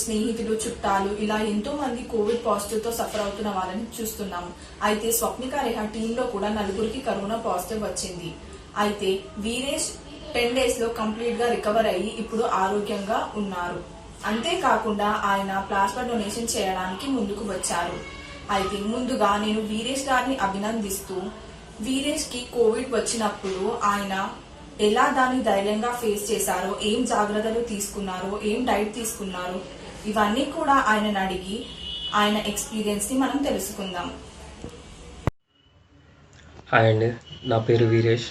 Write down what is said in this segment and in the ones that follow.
స్నేహితులు, చుట్టాలు ఇలా ఎంతో మంది కోవిడ్ పాజిటివ్ తో సఫర్ అవుతున్న వాళ్ళని చూస్తున్నాము. అయితే స్వప్నిక రేహా టీంలో కూడా 4 కరోనా పాజిటివ్ వచ్చింది. అయితే వీరేష్ 10 days లో కంప్లీట్ గా రికవర్ అయ్యి ఇప్పుడు ఆరోగ్యంగా ఉన్నారు. అంతేకాకుండా ఆయన ప్లాస్మా డొనేషన్ చేయడానికి ముందుకు వచ్చారు. అయితే ముందుగా నేను వీరేష్ గారిని అభినందిస్తూ, వీరేష్ కి కోవిడ్ వచ్చినప్పుడు ఆయన ఎలా దాన్ని ధైర్యంగా ఫేస్ చేశారో, ఏం జాగ్రత్తలు తీసుకున్నారో, ఏం డైట్ తీసుకున్నారో ఇవన్నీ కూడా ఆయనను అడిగి ఆయన ఎక్స్పీరియన్స్ ని మనం తెలుసుకుందాం. హాయ్ అండి, నా పేరు వీరేష్.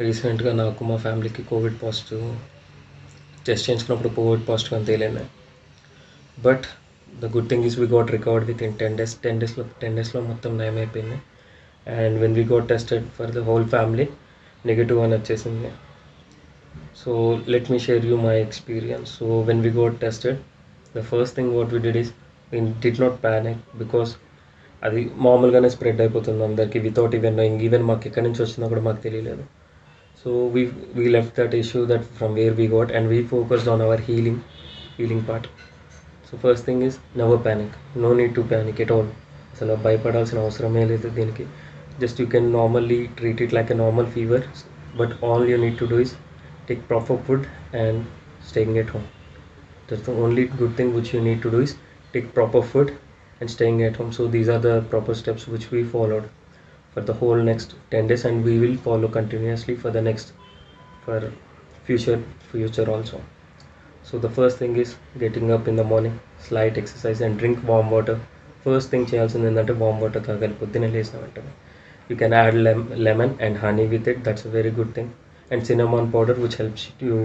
రీసెంట్గా నాకు మా ఫ్యామిలీకి కోవిడ్ పాజిటివ్ టెస్ట్ చేయించుకున్నప్పుడు కోవిడ్ పాజిటివ్ అని తేలింది. But the good thing is we got recovered with in 10 daysలో మొత్తం నయం అయిపోయింది. And when we got tested for the whole family negative అని వచ్చేసింది. So let me share you my experience. So when we got tested, the first thing what we did is we did not panic, because అది మామూలుగానే spread అయిపోతుంది అందరికీ without even మాకు ఎక్కడి నుంచి వచ్చిందో కూడా మాకు తెలియలేదు. So we left that issue that from where we got and we focused on our healing part. So first thing is never panic, no need to panic at all. అసలు భయపడాల్సిన అవసరమే లేదు దీనికి. Just you can normally treat it like a normal fever, but all you need to do is take proper food and staying at home. That's the only good thing which you need to do is take proper food and staying at home. So these are the proper steps which we followed for the whole next 10 days, and we will follow continuously for the next for future also. So the first thing is getting up in the morning, slight exercise and drink warm water. First thing చేయాల్సింది ఏంటంటే warm water తాగాలి పొద్దున్నే లేచిన వెంటనే. You can add lemon and honey with it. That's a very good thing. And cinnamon powder which helps you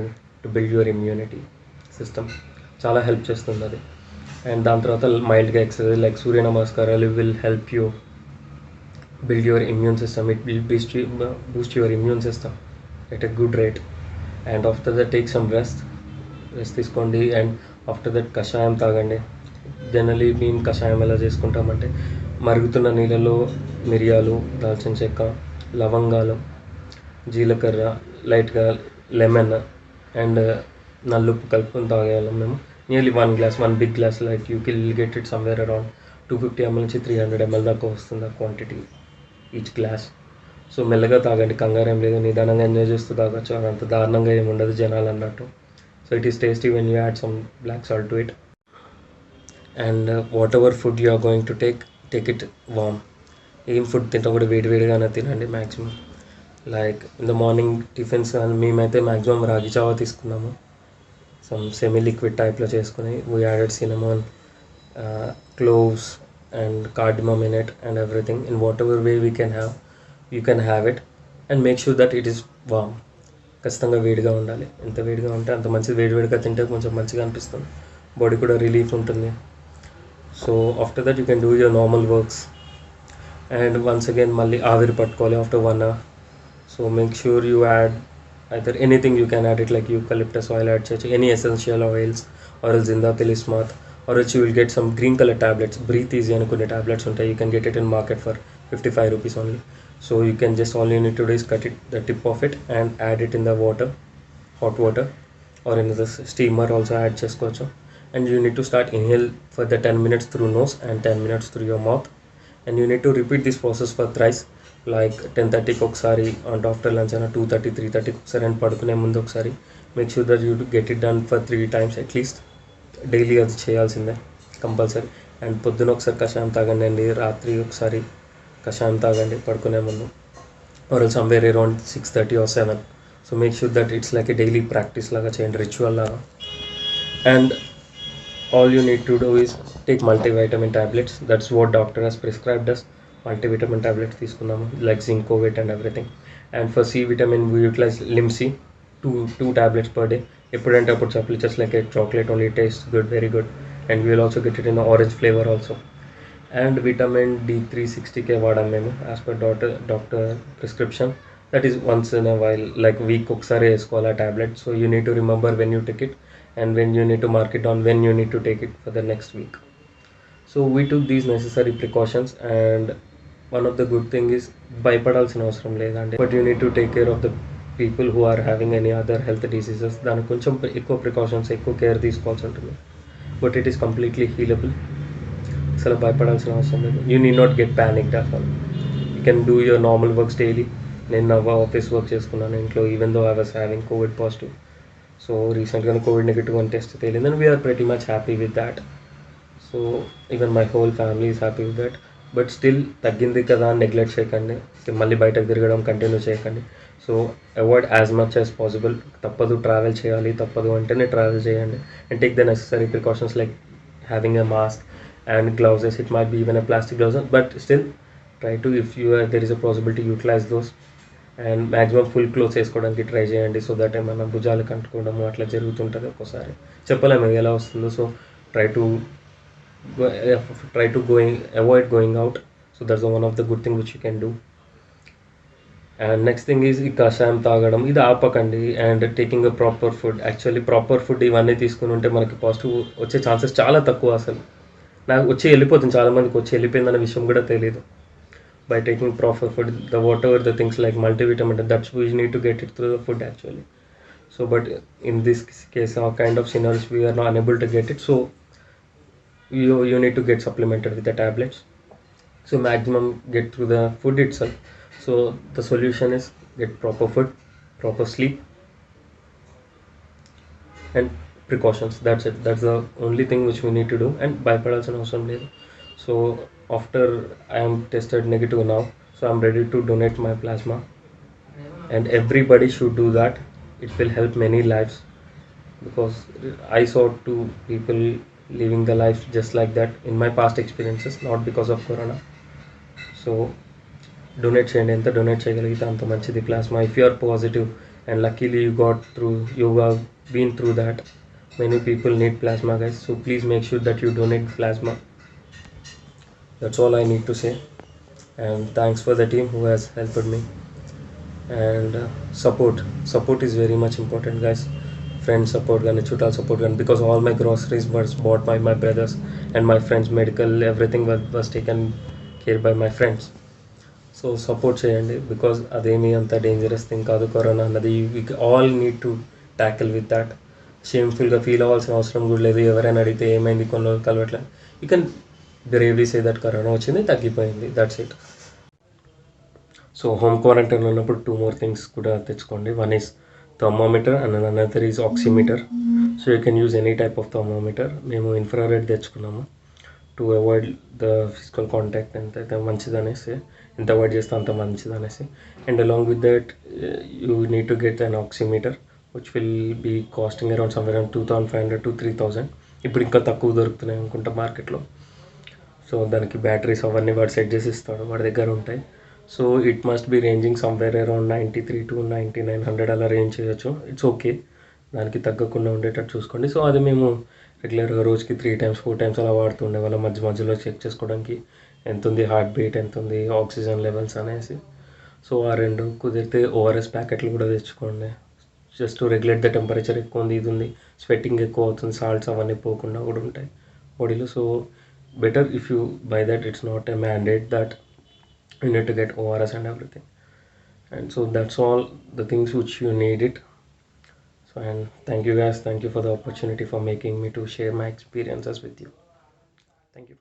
to build your immunity system. చాలా help చేస్తుంది అది. And దాని తర్వాత మైల్డ్గా ఎక్సర్సైజ్ లైక్ సూర్య నమస్కారాలు will help you build your immune system. It will boost your immune system at a good rate. And after that take some rest తీసుకోండి. And after that కషాయం తాగండి. Generally మేము కషాయం ఎలా చేసుకుంటామంటే మరుగుతున్న నీళ్ళలో మిరియాలు, దాల్చిన చెక్క, లవంగాలు, జీలకర్ర, లైట్గా లెమన్ అండ్ నల్లుప్పు కలుపుకొని తాగేయాలి మేము. Nearly 1 big glass, like you can get it somewhere around 250 ml నుంచి 300 ml దాకా వస్తుంది ఆ క్వాంటిటీ ఈచ్ గ్లాస్. సో మెల్లగా తాగండి, కంగారేం లేదు, నిదానంగా ఎంజాయ్ చేస్తూ తాగొచ్చు. అంత దారుణంగా ఏమి ఉండదు జనాలు అన్నట్టు. So it is tasty when you add some black salt to it. And whatever food you are going to take it warm. ఏం ఫుడ్ తింటా కూడా వేడిగానే తినండి maximum. Like in the morning tiffins కానీ మేమైతే మ్యాక్సిమం రాగి చావా తీసుకున్నాము, some semi liquid టైప్లో చేసుకుని. We added cinnamon, cloves and cardamom in it and everything. In whatever way we can have, you can have it and make sure that it is warm. ఖచ్చితంగా వేడిగా ఉండాలి. ఎంత వేడిగా ఉంటే అంత మంచిది. వేడిగా తింటే కొంచెం మంచిగా అనిపిస్తుంది, బాడీ కూడా రిలీఫ్ ఉంటుంది. So after that you can do your normal works. And once again మళ్ళీ ఆవిరి పట్టుకోవాలి after 1 hour. So make sure you add either anything you can add it, like eucalyptus oil add చేయొచ్చు, any essential oils or జిందాల్ స్మాత్, or you will get some green colour tablets. Breathe easy అని కొన్ని tablets ఉంటాయి. You can get it in market for 55 rupees only. So you can just all you need to do is cut it the tip of it and add it in the water, hot water or in the steamer also add చేసుకోవచ్చు. And you need to start inhale for the 10 minutes through nose and 10 minutes through your mouth. And you need to repeat this process for thrice, like 10:30 ఒకసారి, and after lunch and 2:30, 3:30 ఒకసారి, and పడుకునే ముందు ఒకసారి. Make sure that you get it done for 3 times at least. Daily అది చేయాల్సిందే compulsory. And పొద్దున ఒకసారి కషాయం తాగండి అండి, రాత్రి ఒకసారి కషాయం తాగండి పడుకునే ముందు, or somewhere around 6:30 or 7. So make sure that it's like a daily practice లాగా చేయండి, రిచువల్ లాగా. And all you need to do is take multivitamin tablets. That's what doctor has prescribed us. Multivitamin tablets తీసుకున్నాము, like zinc-ovate and everything. And for C vitamin we utilize Limc, two tablets per day. ఎప్పుడంటే అప్పుడు చెప్పలేదు, just like a chocolate only, tastes good, very good. And we will also get it in the orange flavor also. And vitamin D3 60k వాడాం మేము as per doctor prescription. That is once in a while, like week ఒకసారి వేసుకోవాలి ఆ tablet. So you need to remember when you take it and when you need to mark it down, when you need to take it for the next week. So we took these necessary precautions, and one of the good thing is భయపడాల్సిన అవసరం లేదండి. But you need to take care of the people who are having any other health diseases. దానికి కొంచెం ఎక్కువ precautions, ఎక్కువ care తీసుకోవాల్సి ఉంటుంది. But it is completely healable. అసలు భయపడాల్సిన అవసరం లేదు. You need not get panicked at all. You can do your normal works daily. నేను నా ఆఫీస్ వర్క్ చేసుకున్నాను ఇంట్లో, even though I was having Covid positive. So రీసెంట్గా కోవిడ్ నెగిటివ్ అని టెస్ట్ తేలింది, and we are pretty much happy with that. So even my whole family is happy with that. But still తగ్గింది కదా అని neglect చేయకండి, మళ్ళీ బయటకు తిరగడం కంటిన్యూ చేయకండి. So avoid as much as possible. తప్పదు ట్రావెల్ చేయాలి, తప్పదు అంటేనే ట్రావెల్ చేయండి, and take the necessary precautions like having a mask and gloves. It might be even a plastic gloves, but still try to, if you are, there is a possibility, utilize those, and maximum full clothes వేసుకోవడానికి try చేయండి. So that ఏమైనా భుజాలు కంటుకోవడము అట్లా జరుగుతుంటుంది ఒక్కోసారి, చెప్పలేము ఎలా వస్తుందో. So try to avoid going out. So that's one of the good thing which you can do. And next thing is ఈ కషాయం తాగడం, ఇది ఆపకండి. And taking a proper food. Actually proper food ఇవన్నీ తీసుకుని ఉంటే మనకి పాజిటివ్ వచ్చే ఛాన్సెస్ చాలా తక్కువ. అసలు నాకు వచ్చి వెళ్ళిపోతుంది, చాలామందికి వచ్చి వెళ్ళిపోయిందన్న విషయం కూడా తెలియదు. By taking proper food, the whatever the things like multivitamin, that's we need to get it through the food actually. So but in this case a kind of scenarios we are not unable to get it, so you need to get supplemented with the tablets. So maximum get through the food itself. So the solution is get proper food, proper sleep, and precautions. That's it. That's the only thing which we need to do. And భయపడాల్సిన అవసరం లేదు. So after I am tested negative now, so I'm ready to donate my plasma, and everybody should do that. It will help many lives, because I saw two people living the life just like that in my past experiences, not because of corona. So donate చేయండి, ఎంత donate చేయగలిగితే అంత మంచిది plasma. If you are positive and luckily you have been through that, many people need plasma, guys. So please make sure that you donate plasma. That's all I need to say. And thanks for the team who has helped me. And support is very much important, guys. Friend support gani, chutal support gani, because all my groceries was bought by my brothers, and my friends medical everything was taken care by my friends. So support చేయండి, because అదేమీ అంత dangerous thing కాదు corona అన్నది. We all need to tackle with that. షేమ్ఫుల్గా feel అవ్వాల్సిన అవసరం కూడా లేదు. ఎవరైనా అడిగితే ఏమైంది కొన్ని రోజులు కలవట్లేదు, you can bravely say that corona వచ్చింది, తగ్గిపోయింది, that's it. So home quarantine ఉన్నప్పుడు 2 more థింగ్స్ కూడా తెచ్చుకోండి. One is thermometer and another is oximeter. So you can use any type of thermometer. మేము ఇన్ఫ్రారెడ్ తెచ్చుకున్నాము to avoid the physical contact, ఎంత మంచిదనేసి, ఎంత అవాయిడ్ చేస్తే అంత మంచిదనేసి. And along with that you need to get an oximeter which will be costing around somewhere around 2500 to 3000. ఇప్పుడు ఇంకా తక్కువ దొరుకుతున్నాయి అనుకుంటా మార్కెట్లో. సో దానికి బ్యాటరీస్ అవన్నీ వాడు సెట్ చేసి ఇస్తాడు, వాడి దగ్గర ఉంటాయి. So it must be ranging somewhere around 93 to 9900 అలా రేంజ్ చేయొచ్చు. ఇట్స్ ఓకే, దానికి తగ్గకుండా ఉండేటట్టు చూసుకోండి. సో అది మేము రెగ్యులర్గా రోజుకి 3 times 4 times అలా వాడుతుండే వాళ్ళ మధ్యలో చెక్ చేసుకోవడానికి ఎంత ఉంది హార్ట్ బీట్, ఎంత ఉంది ఆక్సిజన్ లెవెల్స్ అనేసి. సో ఆ 2 కుదిరితే ఓఆర్ఎస్ ప్యాకెట్లు కూడా తెచ్చుకోండి, just to regulate the temperature. ఎక్కువ ఉంది, ఇది ఉంది, స్వెట్టింగ్ ఎక్కువ అవుతుంది, సాల్ట్స్ అవన్నీ పోకుండా కూడా ఉంటాయి బాడీలో. So better if you by that, it's not a mandate that you need to get ORS and everything. And so that's all the things which you need it. So, and thank you guys, thank you for the opportunity for making me to share my experiences with you. Thank you.